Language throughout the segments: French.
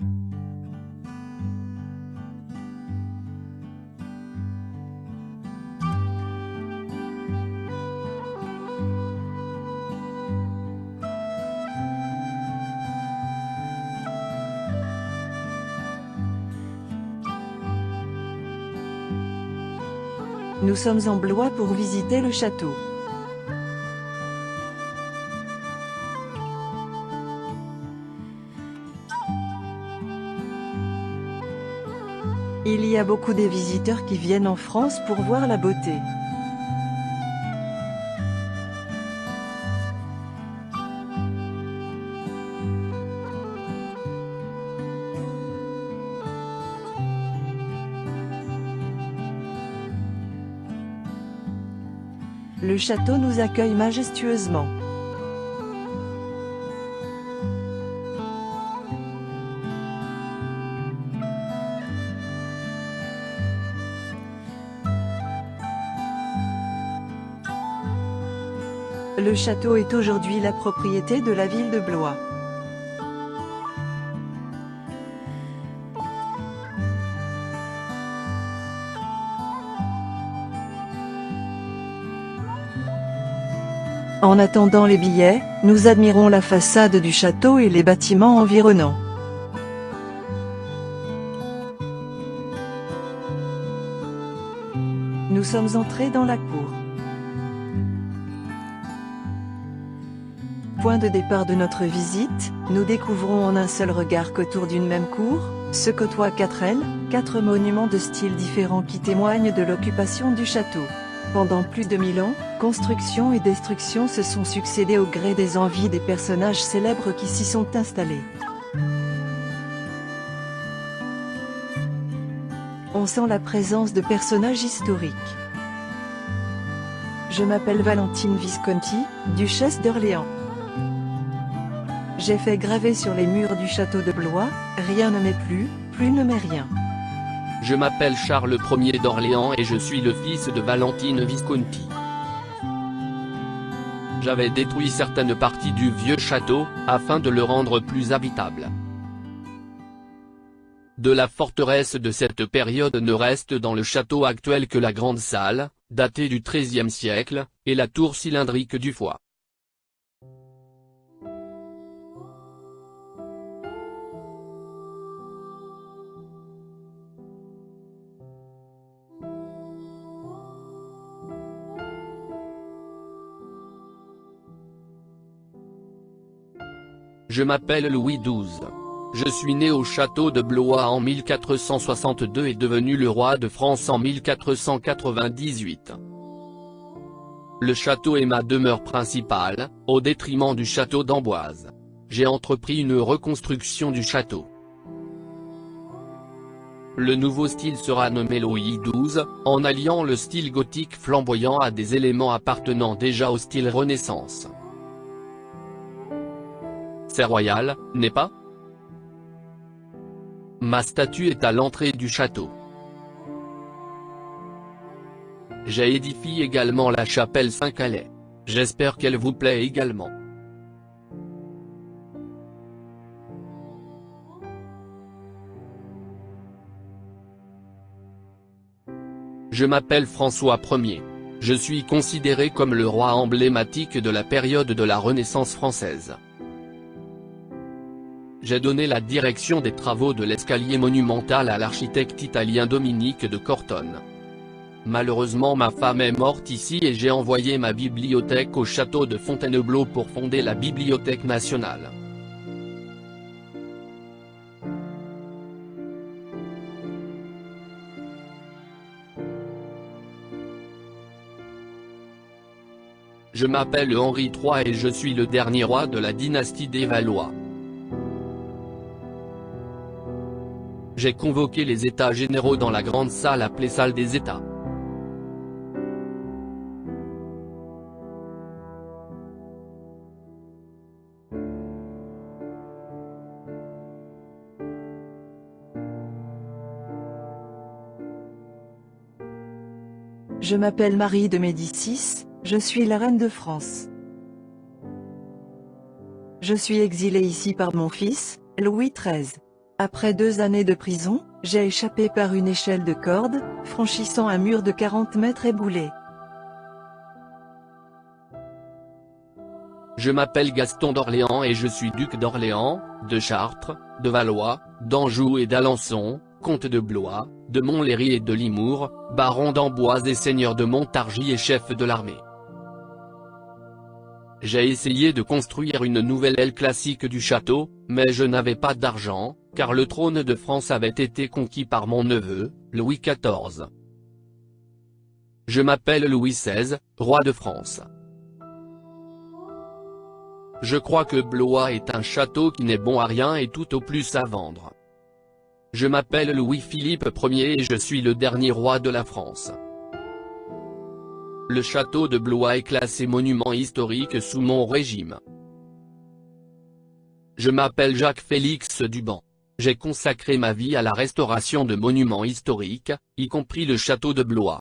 Nous sommes en Blois pour visiter le château. Il y a beaucoup de visiteurs qui viennent en France pour voir la beauté. Le château nous accueille majestueusement. Le château est aujourd'hui la propriété de la ville de Blois. En attendant les billets, nous admirons la façade du château et les bâtiments environnants. Nous sommes entrés dans la cour. Point de départ de notre visite, nous découvrons en un seul regard qu'autour d'une même cour, se côtoient 4 ailes, 4 monuments de styles différents qui témoignent de l'occupation du château. Pendant plus de 1000 ans, construction et destruction se sont succédées au gré des envies des personnages célèbres qui s'y sont installés. On sent la présence de personnages historiques. Je m'appelle Valentine Visconti, duchesse d'Orléans. J'ai fait graver sur les murs du château de Blois, rien ne m'est plus ne m'est rien. Je m'appelle Charles Ier d'Orléans et je suis le fils de Valentine Visconti. J'avais détruit certaines parties du vieux château, afin de le rendre plus habitable. De la forteresse de cette période ne reste dans le château actuel que la grande salle, datée du XIIIe siècle, et la tour cylindrique du foie. Je m'appelle Louis XII. Je suis né au château de Blois en 1462 et devenu le roi de France en 1498. Le château est ma demeure principale, au détriment du château d'Amboise. J'ai entrepris une reconstruction du château. Le nouveau style sera nommé Louis XII, en alliant le style gothique flamboyant à des éléments appartenant déjà au style Renaissance. C'est royal, n'est-ce pas? Ma statue est à l'entrée du château. J'ai édifié également la chapelle Saint-Calais. J'espère qu'elle vous plaît également. Je m'appelle François Ier. Je suis considéré comme le roi emblématique de la période de la Renaissance française. J'ai donné la direction des travaux de l'escalier monumental à l'architecte italien Dominique de Cortone. Malheureusement ma femme est morte ici et j'ai envoyé ma bibliothèque au château de Fontainebleau pour fonder la Bibliothèque nationale. Je m'appelle Henri III et je suis le dernier roi de la dynastie des Valois. J'ai convoqué les États généraux dans la grande salle appelée salle des États. Je m'appelle Marie de Médicis, je suis la reine de France. Je suis exilée ici par mon fils, Louis XIII. Après 2 années de prison, j'ai échappé par une échelle de corde, franchissant un mur de 40 mètres éboulé. Je m'appelle Gaston d'Orléans et je suis duc d'Orléans, de Chartres, de Valois, d'Anjou et d'Alençon, comte de Blois, de Montlhéry et de Limours, baron d'Amboise et seigneur de Montargis et chef de l'armée. J'ai essayé de construire une nouvelle aile classique du château, mais je n'avais pas d'argent, car le trône de France avait été conquis par mon neveu, Louis XIV. Je m'appelle Louis XVI, roi de France. Je crois que Blois est un château qui n'est bon à rien et tout au plus à vendre. Je m'appelle Louis-Philippe Ier et je suis le dernier roi de la France. Le château de Blois est classé monument historique sous mon régime. Je m'appelle Jacques-Félix Duban. J'ai consacré ma vie à la restauration de monuments historiques, y compris le château de Blois.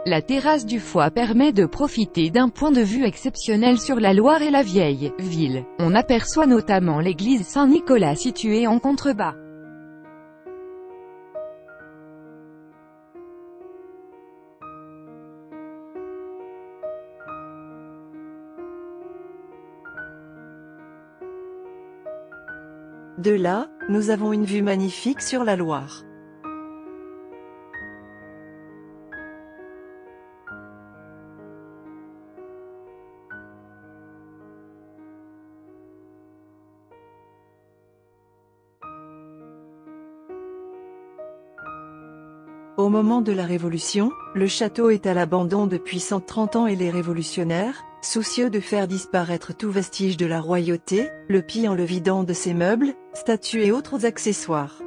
La terrasse du Foie permet de profiter d'un point de vue exceptionnel sur la Loire et la vieille ville. On aperçoit notamment l'église Saint-Nicolas située en contrebas. De là, nous avons une vue magnifique sur la Loire. Au moment de la Révolution, le château est à l'abandon depuis 130 ans et les révolutionnaires, soucieux de faire disparaître tout vestige de la royauté, le pillent en le vidant de ses meubles, statues et autres accessoires.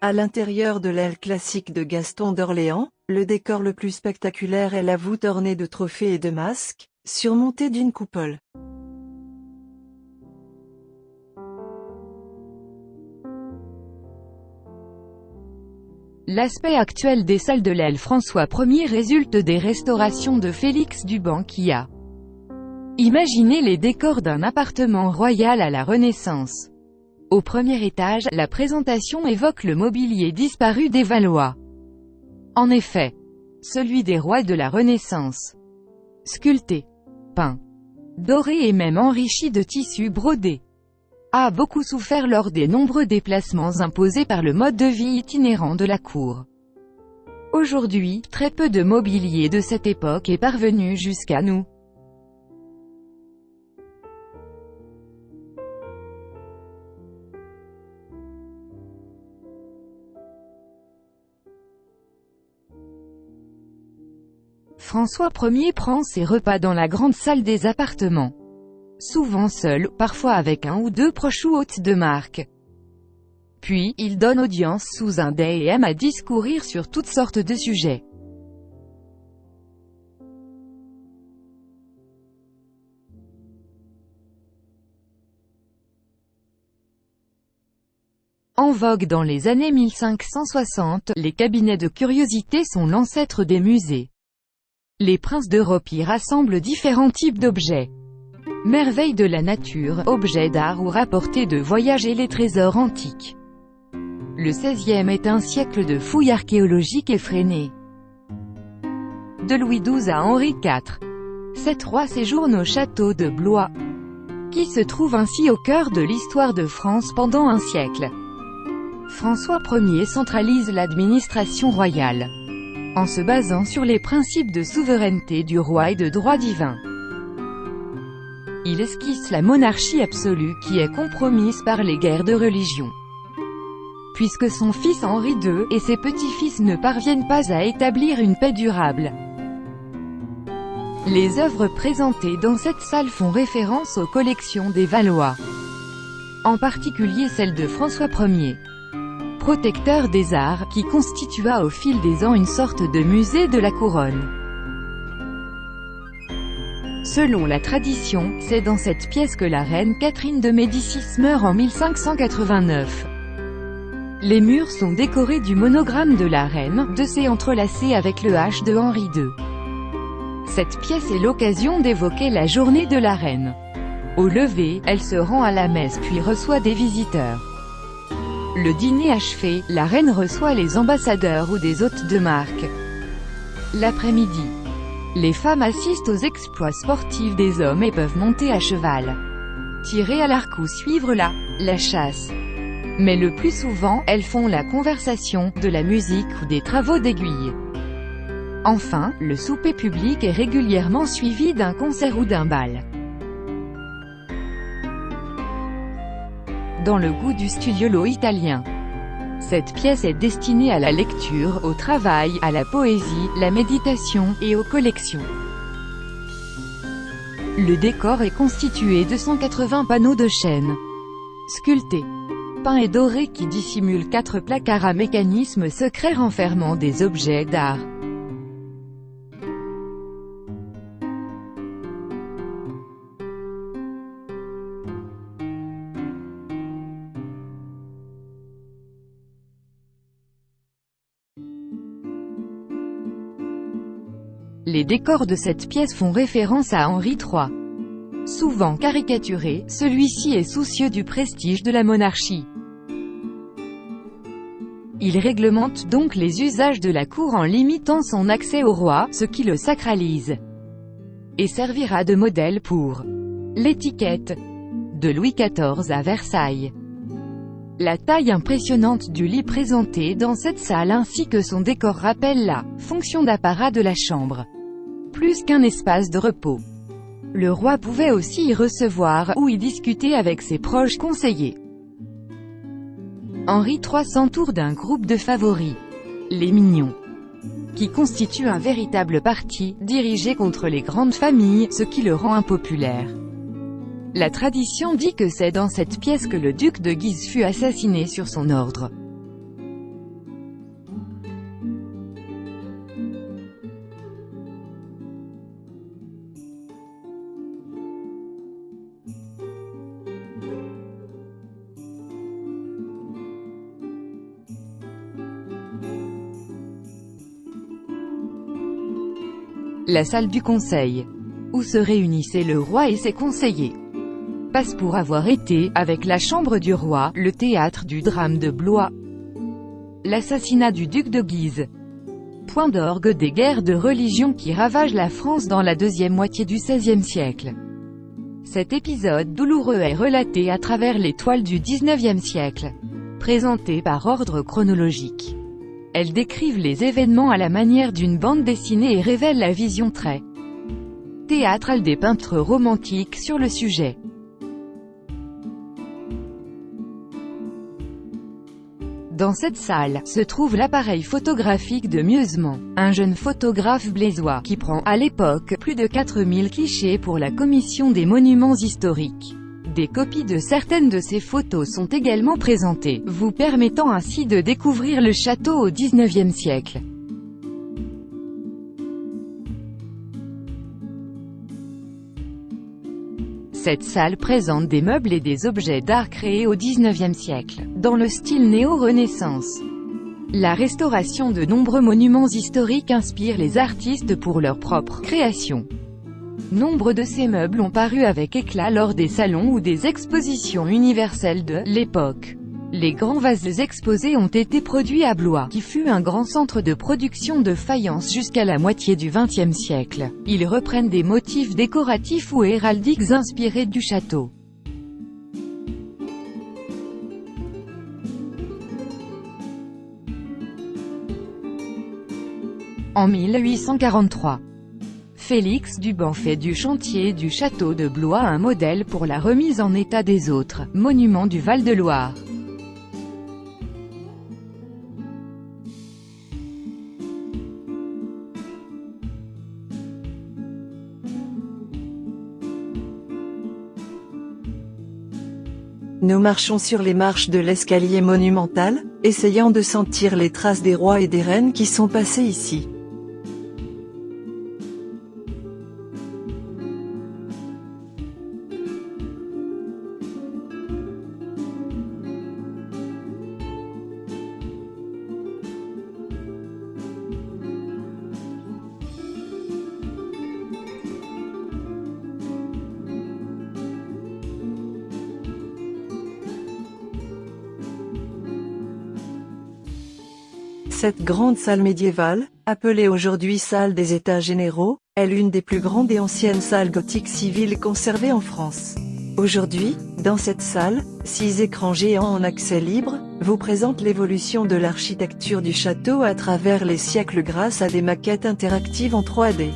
À l'intérieur de l'aile classique de Gaston d'Orléans, le décor le plus spectaculaire est la voûte ornée de trophées et de masques, surmontée d'une coupole. L'aspect actuel des salles de l'aile François Ier résulte des restaurations de Félix Duban qui a imaginé les décors d'un appartement royal à la Renaissance. Au premier étage, la présentation évoque le mobilier disparu des Valois. En effet, celui des rois de la Renaissance. Sculpté, peint, doré et même enrichi de tissus brodés, a beaucoup souffert lors des nombreux déplacements imposés par le mode de vie itinérant de la cour. Aujourd'hui, très peu de mobilier de cette époque est parvenu jusqu'à nous. François Ier prend ses repas dans la grande salle des appartements. Souvent seul, parfois avec un ou deux proches ou hôtes de marque. Puis, il donne audience sous un dais et aime à discourir sur toutes sortes de sujets. En vogue dans les années 1560, les cabinets de curiosités sont l'ancêtre des musées. Les princes d'Europe y rassemblent différents types d'objets. Merveilles de la nature, objets d'art ou rapportés de voyage et les trésors antiques. Le XVIe est un siècle de fouilles archéologiques effrénées. De Louis XII à Henri IV. 7 rois séjournent au château de Blois, qui se trouve ainsi au cœur de l'histoire de France pendant un siècle. François Ier centralise l'administration royale, en se basant sur les principes de souveraineté du roi et de droit divin. Il esquisse la monarchie absolue qui est compromise par les guerres de religion. Puisque son fils Henri II et ses petits-fils ne parviennent pas à établir une paix durable. Les œuvres présentées dans cette salle font référence aux collections des Valois, en particulier celle de François Ier, protecteur des arts, qui constitua au fil des ans une sorte de musée de la couronne. Selon la tradition, c'est dans cette pièce que la reine Catherine de Médicis meurt en 1589. Les murs sont décorés du monogramme de la reine, de C entrelacé avec le H de Henri II. Cette pièce est l'occasion d'évoquer la journée de la reine. Au lever, elle se rend à la messe puis reçoit des visiteurs. Le dîner achevé, la reine reçoit les ambassadeurs ou des hôtes de marque. L'après-midi, les femmes assistent aux exploits sportifs des hommes et peuvent monter à cheval, tirer à l'arc ou suivre la chasse. Mais le plus souvent, elles font la conversation, de la musique ou des travaux d'aiguille. Enfin, le souper public est régulièrement suivi d'un concert ou d'un bal. Dans le goût du studiolo italien, cette pièce est destinée à la lecture, au travail, à la poésie, la méditation, et aux collections. Le décor est constitué de 180 panneaux de chêne, sculptés, peints et dorés qui dissimulent 4 placards à mécanisme secret renfermant des objets d'art. Les décors de cette pièce font référence à Henri III. Souvent caricaturé, celui-ci est soucieux du prestige de la monarchie. Il réglemente donc les usages de la cour en limitant son accès au roi, ce qui le sacralise, et servira de modèle pour l'étiquette de Louis XIV à Versailles. La taille impressionnante du lit présenté dans cette salle ainsi que son décor rappellent la fonction d'apparat de la chambre, plus qu'un espace de repos. Le roi pouvait aussi y recevoir, ou y discuter avec ses proches conseillers. Henri III s'entoure d'un groupe de favoris, les Mignons, qui constituent un véritable parti, dirigé contre les grandes familles, ce qui le rend impopulaire. La tradition dit que c'est dans cette pièce que le duc de Guise fut assassiné sur son ordre. La salle du conseil, où se réunissaient le roi et ses conseillers, passe pour avoir été, avec la chambre du roi, le théâtre du drame de Blois. L'assassinat du duc de Guise, point d'orgue des guerres de religion qui ravagent la France dans la deuxième moitié du XVIe siècle. Cet épisode douloureux est relaté à travers les toiles du XIXe siècle, présentées par ordre chronologique. Elles décrivent les événements à la manière d'une bande dessinée et révèlent la vision très théâtrale des peintres romantiques sur le sujet. Dans cette salle, se trouve l'appareil photographique de Mieusement, un jeune photographe blésois, qui prend, à l'époque, plus de 4000 clichés pour la Commission des monuments historiques. Des copies de certaines de ces photos sont également présentées, vous permettant ainsi de découvrir le château au XIXe siècle. Cette salle présente des meubles et des objets d'art créés au XIXe siècle, dans le style néo-renaissance. La restauration de nombreux monuments historiques inspire les artistes pour leurs propres créations. Nombre de ces meubles ont paru avec éclat lors des salons ou des expositions universelles de l'époque. Les grands vases exposés ont été produits à Blois, qui fut un grand centre de production de faïence jusqu'à la moitié du XXe siècle. Ils reprennent des motifs décoratifs ou héraldiques inspirés du château. En 1843, Félix Duban fait du chantier du château de Blois un modèle pour la remise en état des autres monuments du Val-de-Loire. Nous marchons sur les marches de l'escalier monumental, essayant de sentir les traces des rois et des reines qui sont passés ici. Cette grande salle médiévale, appelée aujourd'hui salle des États généraux, est l'une des plus grandes et anciennes salles gothiques civiles conservées en France. Aujourd'hui, dans cette salle, 6 écrans géants en accès libre, vous présentent l'évolution de l'architecture du château à travers les siècles grâce à des maquettes interactives en 3D.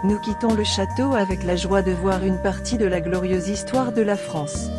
Nous quittons le château avec la joie de voir une partie de la glorieuse histoire de la France.